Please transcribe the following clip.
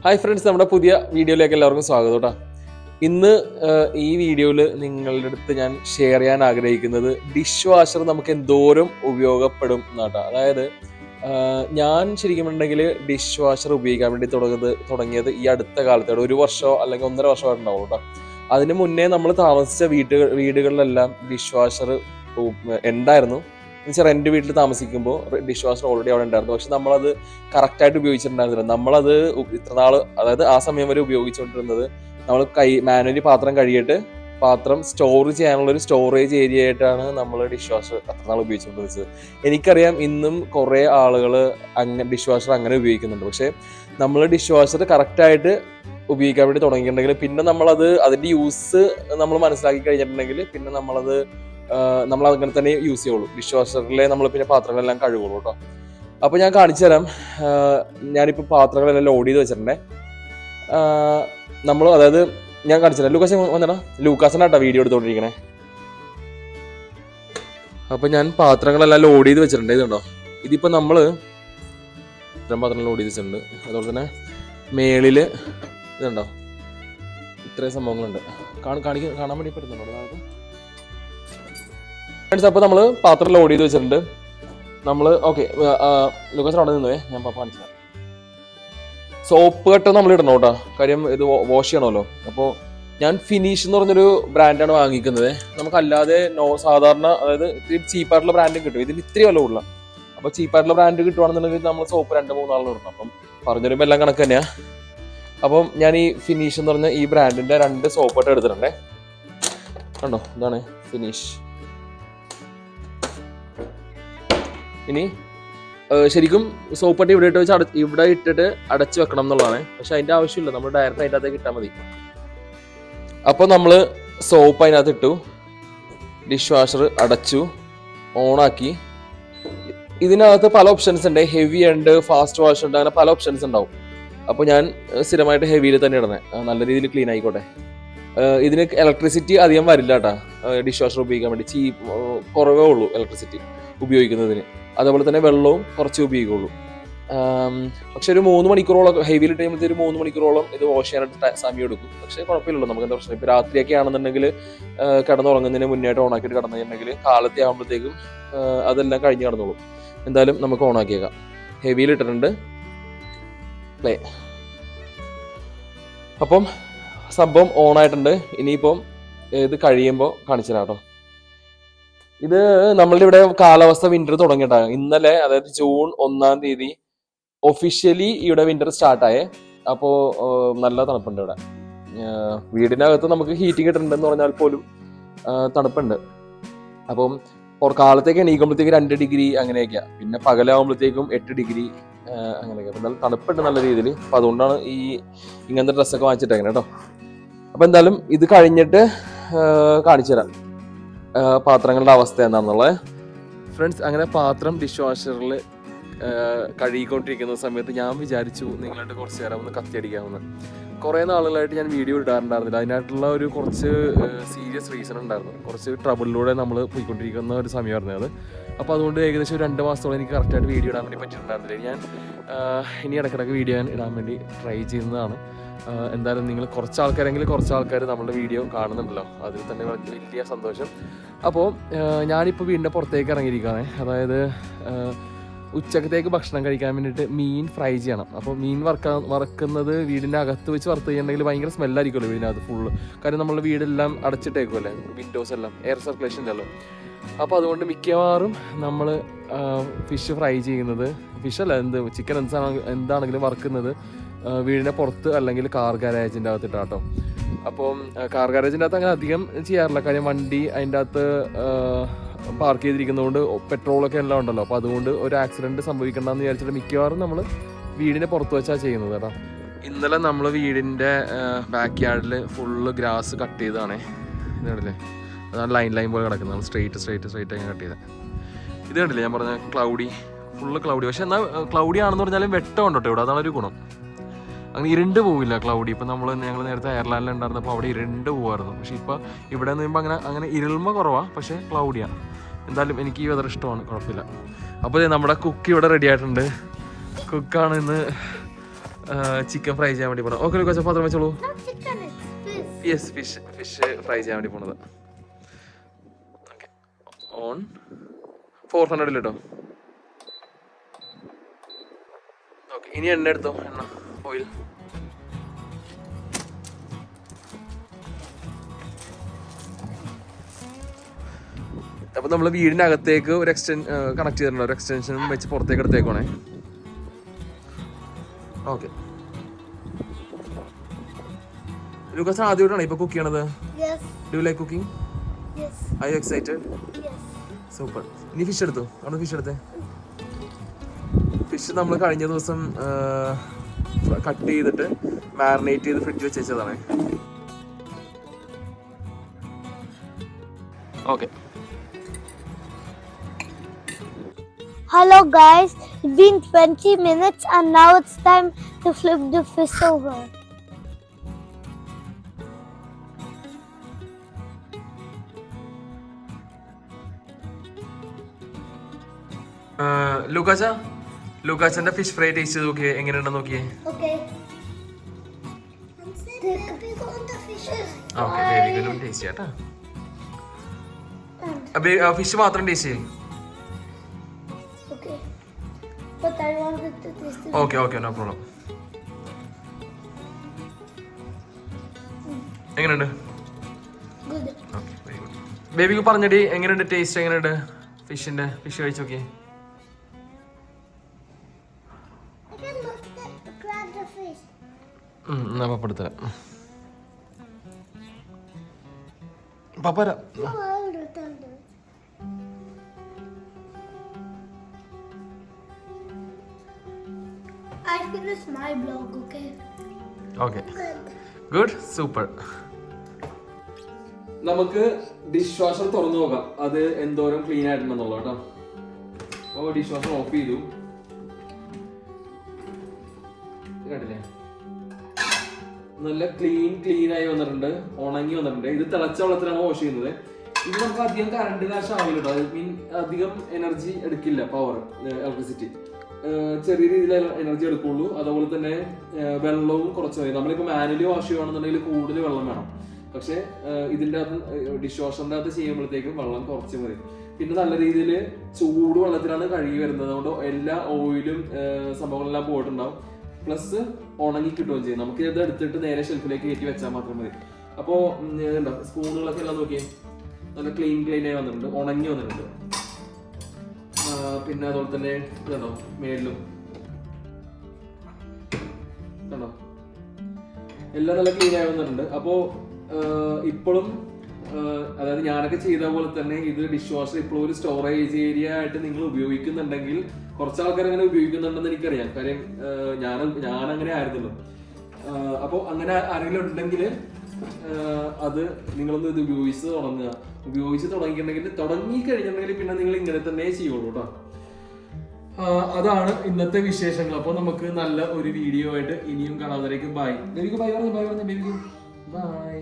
Hi friends, നമ്മുടെ പുതിയ വീഡിയോയിലേക്ക് എല്ലാവർക്കും സ്വാഗതം കേട്ടോ. ഇന്ന് ഈ വീഡിയോയിൽ നിങ്ങളുടെ അടുത്ത് ഞാൻ ഷെയർ ചെയ്യാൻ ആഗ്രഹിക്കുന്നത് ഡിഷ് വാഷർ നമുക്ക് എന്തോരം ഉപയോഗപ്പെടും എന്നാട്ടോ. അതായത് ഞാൻ ശരിക്കും ഉണ്ടെങ്കിൽ ഡിഷ് വാഷർ ഉപയോഗിക്കാൻ വേണ്ടി തുടങ്ങിയത് ഈ അടുത്ത കാലത്തോടെ 1 വർഷമോ അല്ലെങ്കിൽ 1.5 വർഷമായിട്ടുണ്ടാവും കേട്ടോ. അതിന് മുന്നേ നമ്മൾ താമസിച്ച വീടുകളിലെല്ലാം ഡിഷ് വാഷർ ഉണ്ടായിരുന്നു. എന്നുവെച്ചാൽ റെന്റ് വീട്ടിൽ താമസിക്കുമ്പോൾ ഡിഷ് വാഷർ ഓൾറെഡി അവിടെ ഉണ്ടായിരുന്നു. പക്ഷെ നമ്മളത് കറക്റ്റായിട്ട് ഉപയോഗിച്ചിട്ടുണ്ടായിരുന്നില്ല. നമ്മളത് ഇത്ര നാൾ, അതായത് ആ സമയം വരെ ഉപയോഗിച്ചുകൊണ്ടിരുന്നത് നമ്മൾ മാനുവലി പാത്രം കഴുകിയിട്ട് പാത്രം സ്റ്റോർ ചെയ്യാനുള്ള ഒരു സ്റ്റോറേജ് ഏരിയ ആയിട്ടാണ് നമ്മൾ ഡിഷ് വാഷർ അത്ര നാൾ ഉപയോഗിച്ചുകൊണ്ടിരുന്നത്. എനിക്കറിയാം ഇന്നും കുറേ ആളുകൾ ഡിഷ് വാഷർ അങ്ങനെ ഉപയോഗിക്കുന്നുണ്ട്. പക്ഷേ നമ്മൾ ഡിഷ് വാഷർ കറക്റ്റായിട്ട് ഉപയോഗിക്കാൻ വേണ്ടി തുടങ്ങിയിട്ടുണ്ടെങ്കിൽ പിന്നെ നമ്മളത് അതിൻ്റെ യൂസ് നമ്മൾ മനസ്സിലാക്കി കഴിഞ്ഞിട്ടുണ്ടെങ്കിൽ പിന്നെ നമ്മൾ അങ്ങനെ തന്നെ യൂസ് ചെയ്യുള്ളൂ. ഡിഷ് വാഷറിലെ നമ്മൾ പിന്നെ പാത്രങ്ങളെല്ലാം കഴുകുള്ളൂ കേട്ടോ. അപ്പോൾ ഞാൻ കാണിച്ചു തരാം. ഞാനിപ്പോൾ പാത്രങ്ങളെല്ലാം ലോഡ് ചെയ്ത് വെച്ചിട്ടുണ്ടേ. അതായത് ഞാൻ കാണിച്ചു തരാം. ലൂക്കാസിനാട്ടോ വീഡിയോ എടുത്തുകൊണ്ടിരിക്കണേ. അപ്പോൾ ഞാൻ പാത്രങ്ങളെല്ലാം ലോഡ് ചെയ്ത് വെച്ചിട്ടുണ്ട്. ഇതുണ്ടോ, ഇതിപ്പോൾ നമ്മൾ ഇത്രയും പാത്രങ്ങൾ ലോഡ് ചെയ്ത് വെച്ചിട്ടുണ്ട്. അതുപോലെ തന്നെ മേളിൽ ഇതുണ്ടോ, ഇത്രയും സംഭവങ്ങളുണ്ട്. കാണാൻ വേണ്ടി പറ്റുന്നുണ്ടോ നമുക്ക്? ഫ്രണ്ട്സ്, അപ്പോൾ നമ്മൾ പാത്രം ലോഡ് ചെയ്ത് വെച്ചിട്ടുണ്ട്. നമ്മൾ ഓക്കെ, ലൂക്കാസ് അവിടെ നിന്നുവേ, ഞാൻ കാണിച്ചു തരാം. സോപ്പ് കട്ട് നമ്മൾ ഇടണം കേട്ടോ, കാര്യം ഇത് വാഷ് ചെയ്യണമല്ലോ. അപ്പോൾ ഞാൻ ഫിനിഷ് എന്ന് പറഞ്ഞൊരു ബ്രാൻഡാണ് വാങ്ങിക്കുന്നത്. നമുക്കല്ലാതെ സാധാരണ, അതായത് ഇത്തിരി ചീപ്പായിട്ടുള്ള ബ്രാൻഡും കിട്ടും. ഇതിൽ ഇത്തിരി വില കൂടുതല. അപ്പോൾ ചീപ്പായിട്ടുള്ള ബ്രാൻഡ് കിട്ടുവാണെന്നുണ്ടെങ്കിൽ നമ്മൾ സോപ്പ് 2-3 ആളുകൾ ഇടണം. അപ്പം പറഞ്ഞു വരുമ്പോൾ എല്ലാം കണക്ക് തന്നെയാണ്. അപ്പം ഞാൻ ഈ ഫിനിഷ് എന്ന് പറഞ്ഞ ഈ ബ്രാൻഡിൻ്റെ 2 സോപ്പ് കട്ട് എടുത്തിട്ടുണ്ടേ. കണ്ടോ, ഇതാണ് ഫിനിഷ്. ഇനി ശരിക്കും സോപ്പട്ടി ഇവിടെ ഇട്ടിട്ട് അടച്ചു വെക്കണം എന്നുള്ളതാണ്. പക്ഷെ അതിൻ്റെ ആവശ്യമില്ല, നമ്മൾ ഡയറക്റ്റ് അതിൻ്റെ അകത്തേക്ക് ഇട്ടാൽ മതി. അപ്പോൾ നമ്മൾ സോപ്പ് അതിനകത്ത് ഇട്ടു, ഡിഷ് വാഷർ അടച്ചു, ഓണാക്കി. ഇതിനകത്ത് പല ഓപ്ഷൻസ് ഉണ്ട്. ഹെവി ഉണ്ട്, ഫാസ്റ്റ് വാഷ് ഉണ്ട്, അങ്ങനെ പല ഓപ്ഷൻസ് ഉണ്ടാവും. അപ്പോൾ ഞാൻ സ്ഥിരമായിട്ട് ഹെവിയിൽ തന്നെ ഇടണേ, നല്ല രീതിയിൽ ക്ലീൻ ആയിക്കോട്ടെ. ഇതിന് ഇലക്ട്രിസിറ്റി അധികം വരില്ല കേട്ടോ. ഡിഷ് വാഷർ ഉപയോഗിക്കാൻ വേണ്ടി കുറവേ ഉള്ളൂ ഇലക്ട്രിസിറ്റി ഉപയോഗിക്കുന്നതിന്. അതേപോലെ തന്നെ വെള്ളവും കുറച്ച് ഉപയോഗിക്കുള്ളൂ. പക്ഷെ ഒരു 3 മണിക്കൂറോളം ഹെവിയിൽ ടൈമിൽ ഒരു 3 മണിക്കൂറോളം ഇത് വാഷ് ചെയ്യാനായിട്ട് സമയം എടുക്കും. പക്ഷേ കുഴപ്പമില്ലല്ലോ, നമുക്ക് എന്താ പ്രശ്നം. ഇപ്പോൾ രാത്രിയൊക്കെ ആണെന്നുണ്ടെങ്കിൽ കിടന്നുറങ്ങുന്നതിന് മുന്നേയായിട്ട് ഓണാക്കിയിട്ട് കിടന്നിട്ടുണ്ടെങ്കിൽ കാലത്തെ ആകുമ്പോഴത്തേക്കും അതെല്ലാം കഴിഞ്ഞ് കിടന്നോളും. എന്തായാലും നമുക്ക് ഓണാക്കിയേക്കാം. ഹെവിയിൽ ഇട്ടിട്ടുണ്ട്, പ്ലേ. അപ്പം സംഭവം ഓണായിട്ടുണ്ട്. ഇനിയിപ്പം ഇത് കഴിയുമ്പോൾ കാണിച്ചു തരാം കേട്ടോ. ഇത് നമ്മളുടെ ഇവിടെ കാലാവസ്ഥ വിന്റർ തുടങ്ങിയിട്ടാണ്. ഇന്നലെ, അതായത് ജൂൺ 1-ാം തീയതി ഒഫീഷ്യലി ഇവിടെ വിന്റർ സ്റ്റാർട്ടായേ. അപ്പോൾ നല്ല തണുപ്പുണ്ട് ഇവിടെ. വീടിനകത്ത് നമുക്ക് ഹീറ്റിംഗ് ഇട്ടിട്ടുണ്ടെന്ന് പറഞ്ഞാൽ പോലും തണുപ്പുണ്ട്. അപ്പം കാലത്തേക്ക് എണീക്കുമ്പോഴത്തേക്ക് 2 ഡിഗ്രി അങ്ങനെയൊക്കെയാണ്. പിന്നെ പകലാകുമ്പോഴത്തേക്കും 8 ഡിഗ്രി അങ്ങനെയൊക്കെ. അപ്പം നല്ല തണുപ്പുണ്ട് നല്ല രീതിയിൽ. അപ്പം അതുകൊണ്ടാണ് ഇങ്ങനത്തെ ഡ്രസ്സൊക്കെ വാങ്ങിച്ചിട്ടേങ്ങനെ കേട്ടോ. അപ്പം എന്തായാലും ഇത് കഴിഞ്ഞിട്ട് കാണിച്ചു തരാം പാത്രങ്ങളുടെ അവസ്ഥ എന്താണെന്നുള്ളത്. ഫ്രണ്ട്സ്, അങ്ങനെ പാത്രം ഡിഷ് വാഷറിൽ കഴുകിക്കൊണ്ടിരിക്കുന്ന സമയത്ത് ഞാൻ വിചാരിച്ചു നിങ്ങളായിട്ട് കുറച്ച് നേരം ഒന്ന് കത്തിയടിക്കാമെന്ന്. കുറേ നാളുകളായിട്ട് ഞാൻ വീഡിയോ ഇടാറുണ്ടായിരുന്നില്ല. അതിനായിട്ടുള്ള ഒരു കുറച്ച് സീരിയസ് റീസൺ ഉണ്ടായിരുന്നു. കുറച്ച് ട്രബിളിലൂടെ നമ്മൾ പോയിക്കൊണ്ടിരിക്കുന്ന ഒരു സമയമായിരുന്നു അത്. അപ്പോൾ അതുകൊണ്ട് ഏകദേശം 2 മാസത്തോളം എനിക്ക് കറക്റ്റായിട്ട് വീഡിയോ ഇടാൻ വേണ്ടി പറ്റിയിട്ടുണ്ടായിരുന്നില്ല. ഞാൻ ഇനി ഇടയ്ക്കിടയ്ക്ക് വീഡിയോ ഇടാൻ വേണ്ടി ട്രൈ ചെയ്യുന്നതാണ്. എന്തായാലും നിങ്ങൾ കുറച്ച് ആൾക്കാർ നമ്മുടെ വീഡിയോ കാണുന്നുണ്ടല്ലോ, അതിൽ തന്നെ വലിയ സന്തോഷം. അപ്പോൾ ഞാനിപ്പോൾ വീടിൻ്റെ പുറത്തേക്ക് ഇറങ്ങിയിരിക്കുകയാണ്. അതായത് ഉച്ചക്കത്തേക്ക് ഭക്ഷണം കഴിക്കാൻ വേണ്ടിയിട്ട് മീൻ ഫ്രൈ ചെയ്യണം. അപ്പോൾ മീൻ വറക്കുന്നത് വീടിൻ്റെ അകത്ത് വെച്ച് വറുത്ത് കഴിഞ്ഞിട്ടുണ്ടെങ്കിൽ ഭയങ്കര സ്മെല്ലായിരിക്കുമല്ലോ വീടിനകത്ത് ഫുള്ള്. കാര്യം നമ്മൾ വീടെല്ലാം അടച്ചിട്ടേക്കുമല്ലേ, വിൻഡോസ് എല്ലാം, എയർ സർക്കുലേഷൻ ഇല്ലല്ലോ. അപ്പോൾ അതുകൊണ്ട് മിക്കവാറും നമ്മൾ ഫിഷ് ഫ്രൈ ചെയ്യുന്നത്, ഫിഷല്ല ചിക്കൻ എന്താണെങ്കിലും വറുക്കുന്നത് വീടിൻ്റെ പുറത്ത് അല്ലെങ്കിൽ കാർ ഗാരേജിൻ്റെ അകത്തിട്ടാട്ടോ. അപ്പം കാർ ഗാരേജിൻ്റെ അകത്ത് അങ്ങനെ അധികം ചെയ്യാറില്ല. കാര്യം വണ്ടി അതിൻ്റെ അകത്ത് പാർക്ക് ചെയ്തിരിക്കുന്നതുകൊണ്ട് പെട്രോളൊക്കെ എല്ലാം ഉണ്ടല്ലോ. അപ്പോൾ അതുകൊണ്ട് ഒരു ആക്സിഡൻറ്റ് സംഭവിക്കണ്ടെന്ന് വിചാരിച്ചിട്ട് മിക്കവാറും നമ്മൾ വീടിൻ്റെ പുറത്ത് വെച്ചാൽ ചെയ്യുന്നത് കേട്ടോ. ഇന്നലെ നമ്മൾ വീടിൻ്റെ ബാക്ക് യാർഡിൽ ഫുള്ള് ഗ്രാസ് കട്ട് ചെയ്തതാണേ. ഇതല്ലേ, അതാണ് ലൈൻ പോലെ കിടക്കുന്നത്. നമ്മൾ സ്ട്രെയിറ്റ് കട്ട് ചെയ്തത്. ഇത് കണ്ടില്ലേ, ഞാൻ പറഞ്ഞ ഫുള്ള് ക്ലൗഡി. പക്ഷെ എന്നാൽ ക്ലൗഡി ആണെന്ന് പറഞ്ഞാലും വെട്ടമുണ്ടോ ഇവിടെ, അതാണ് ഒരു ഗുണം. അങ്ങനെ ഇരുണ്ട് പോവില്ല ക്ലൗഡി. ഇപ്പം ഞങ്ങൾ നേരത്തെ എയർലൈനിൽ ഉണ്ടായിരുന്നപ്പോൾ അവിടെ ഇരുണ്ട് പോകുമായിരുന്നു. പക്ഷേ ഇപ്പോൾ ഇവിടെ നിന്ന് കഴിയുമ്പോൾ അങ്ങനെ ഇരുൾമ കുറവാണ്, പക്ഷേ ക്ലൗഡിയാണ്. എന്തായാലും എനിക്ക് ഈ വെതർ ഇഷ്ടമാണ്, കുഴപ്പമില്ല. അപ്പോൾ നമ്മുടെ കുക്ക് ഇവിടെ റെഡി ആയിട്ടുണ്ട്. കുക്കാണ് ഇന്ന് ചിക്കൻ ഫ്രൈ ചെയ്യാൻ വേണ്ടി പോകണം. ഓക്കെ ലൂക്കാച്ച പാത്രം വെച്ചോളൂ. Not chicken, it's fish. Yes fish fry ചെയ്യാൻ വേണ്ടി പോണത്. ഓക്കെ ഓൺ 400 കേട്ടോ. ഓക്കെ ഇനി എണ്ണ എടുത്തോ, എണ്ണ ഓയിൽ. അപ്പൊ നമ്മള് വീടിനകത്തേക്ക് ഒരു കണക്ട് ചെയ്തിട്ടുണ്ട്, ഒരു എക്സ്റ്റൻഷനും വെച്ച് പുറത്തേക്ക് എടുത്തേക്കോണേ. ഓക്കെ ലൂക്കാസ് ആദ്യമായിട്ടാണ് ഇപ്പൊ കുക്ക് ചെയ്യണത്? Yes. Do you like cooking? Yes. Are you excited? Yes. Super. ഇനി ഫിഷ് എടുത്തു, അവിടെ ഫിഷ് എടുത്തേ. ഫിഷ് നമ്മൾ കഴിഞ്ഞ ദിവസം കട്ട് ചെയ്തിട്ട് മാരിനേറ്റ് ചെയ്ത് ഫ്രിഡ്ജ് വെച്ച് വെച്ചതാണ്. Okay Hello guys, it's been 20 minutes and now it's time to flip the fish over. ലൂക്കാച്ചന്റെ ഫിഷ് ഫ്രൈ ടേസ്റ്റ് ചെയ്ത് നോക്കിയേ, എങ്ങനെയുണ്ടെന്ന് നോക്കിയേ. Okay. ഓക്കെ ബേബിക്കും ടേസ്റ്റ് ചെയ്യാട്ടാ. ഫിഷ് മാത്രം ടേസ്റ്റ് ചെയ്യേ. Okay. But I wanted to taste it. Okay no problem. എങ്ങനെയുണ്ട്? Good. Okay very good. ബേബിക്ക് പറഞ്ഞടി എങ്ങനെയുണ്ട് ടേസ്റ്റ്, എങ്ങനെയുണ്ട് ഫിഷ് കഴിച്ചു നോക്കിയേ. I can grab the fish. എന്നാ പപ്പ എടുത്തരാം. പപ്പര No, I'll return it. I finished my vlog, okay? Okay good super. നമുക്ക് dish washer തുറന്നു നോക്കാം, അത് എന്തോരം ക്ലീൻ ആയിട്ടുണ്ടെന്നുള്ളത് കേട്ടോ. അപ്പോൾ ഡിഷ് വാഷർ ഓഫ് ചെയ്തു. കണ്ടില്ലേ നല്ല ക്ലീൻ ആയി വന്നിട്ടുണ്ട്, ഉണങ്ങി വന്നിട്ടുണ്ട്. ഇത് തിളച്ച വെള്ളത്തിലാണ് വാഷ് ചെയ്യുന്നത്. ഇത് നമുക്ക് അധികം കറണ്ട് കാശ് ആവില്ല കേട്ടോ. മീൻ അധികം എനർജി എടുക്കില്ല, പവർ ഇലക്ട്രിസിറ്റി ചെറിയ രീതിയിൽ എനർജി എടുക്കുള്ളൂ. അതുപോലെ തന്നെ വെള്ളവും കുറച്ച് മതി. നമ്മളിപ്പോൾ മാനുവലി വാഷ് ചെയ്യുകയാണെന്നുണ്ടെങ്കിൽ കൂടുതൽ വെള്ളം വേണം. പക്ഷെ ഇതിൻ്റെ അകത്ത് ഡിഷ് വാഷറിൻ്റെ അകത്ത് ചെയ്യുമ്പോഴത്തേക്കും വെള്ളം കുറച്ച് മതി. പിന്നെ നല്ല രീതിയിൽ ചൂട് വെള്ളത്തിലാണ് കഴുകി വരുന്നത്. അതുകൊണ്ട് എല്ലാ ഓയിലും സംഭവങ്ങളെല്ലാം പോയിട്ടുണ്ടാവും. പ്ലസ് ഉണങ്ങി കിട്ടുകയും ചെയ്യും. നമുക്ക് ഇത് എടുത്തിട്ട് നേരെ ഷെൽഫിലേക്ക് കയറ്റി വെച്ചാൽ മാത്രം മതി. അപ്പോൾ ഇതുണ്ടോ സ്പൂണുകളൊക്കെ എല്ലാം നോക്കിയേ, നല്ല ക്ലീൻ ആയി വന്നിട്ടുണ്ട്, ഉണങ്ങി വന്നിട്ടുണ്ട്. പിന്നെ അതുപോലെ തന്നെ ഇതുണ്ടോ മേളിലും കണ്ടോ എല്ലാം നല്ല ക്ലീൻ ആയി വന്നിട്ടുണ്ട്. അപ്പോൾ ഇപ്പോഴും അതായത് ഞാനൊക്കെ ചെയ്ത പോലെ തന്നെ ഇത് ഡിഷ് വാഷർ ഇപ്പോഴും ഒരു സ്റ്റോറേജ് ഏരിയ ആയിട്ട് നിങ്ങൾ ഉപയോഗിക്കുന്നുണ്ടെങ്കിൽ, കുറച്ച് ആൾക്കാർ അങ്ങനെ ഉപയോഗിക്കുന്നുണ്ടെന്ന് എനിക്കറിയാം, കാര്യം ഞാൻ അങ്ങനെ ആയിരുന്നല്ലോ. അപ്പോൾ അങ്ങനെ ആരെങ്കിലും ഉണ്ടെങ്കിൽ അത് നിങ്ങളൊന്ന് ഇത് ഉപയോഗിച്ച് തുടങ്ങിയിട്ടുണ്ടെങ്കിൽ തുടങ്ങിക്കഴിഞ്ഞിട്ടുണ്ടെങ്കിൽ പിന്നെ നിങ്ങൾ ഇങ്ങനെ തന്നെ ചെയ്യുള്ളൂ കേട്ടോ. അതാണ് ഇന്നത്തെ വിശേഷങ്ങൾ. അപ്പോൾ നമുക്ക് നല്ല ഒരു വീഡിയോ ആയിട്ട് ഇനിയും കാണാവുന്നവരേക്കും ബൈ. ബേബിക്ക് ബൈ പറഞ്ഞു ബൈ.